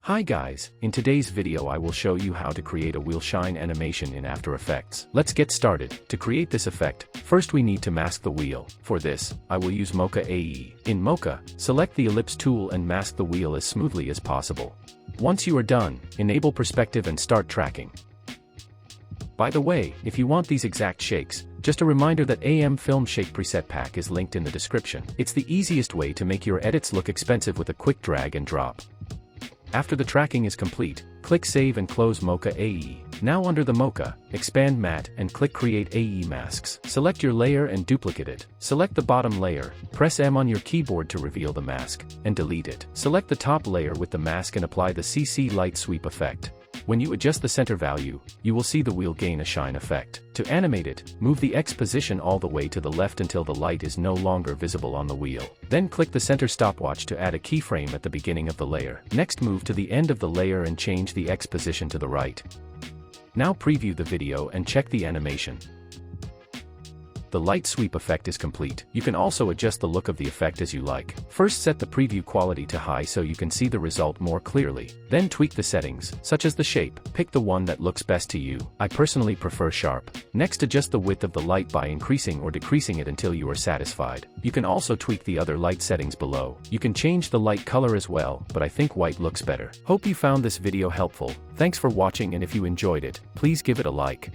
Hi guys, in today's video I will show you how to create a wheel shine animation in After Effects. Let's get started. To create this effect, first we need to mask the wheel. For this, I will use Mocha AE. In Mocha, select the ellipse tool and mask the wheel as smoothly as possible. Once you are done, enable perspective and start tracking. By the way, if you want these exact shakes, just a reminder that AM Film Shake preset pack is linked in the description. It's the easiest way to make your edits look expensive with a quick drag and drop. After the tracking is complete, click Save and close Mocha AE. Now under the Mocha, expand Matte and click Create AE Masks. Select your layer and duplicate it. Select the bottom layer, press M on your keyboard to reveal the mask, and delete it. Select the top layer with the mask and apply the CC Light Sweep effect. When you adjust the center value, you will see the wheel gain a shine effect. To animate it, move the X position all the way to the left until the light is no longer visible on the wheel. Then click the center stopwatch to add a keyframe at the beginning of the layer. Next move to the end of the layer and change the X position to the right. Now preview the video and check the animation. The light sweep effect is complete. You can also adjust the look of the effect as you like. First set the preview quality to high so you can see the result more clearly. Then tweak the settings, such as the shape. Pick the one that looks best to you. I personally prefer sharp. Next adjust the width of the light by increasing or decreasing it until you are satisfied. You can also tweak the other light settings below. You can change the light color as well, but I think white looks better. Hope you found this video helpful. Thanks for watching, and if you enjoyed it, please give it a like.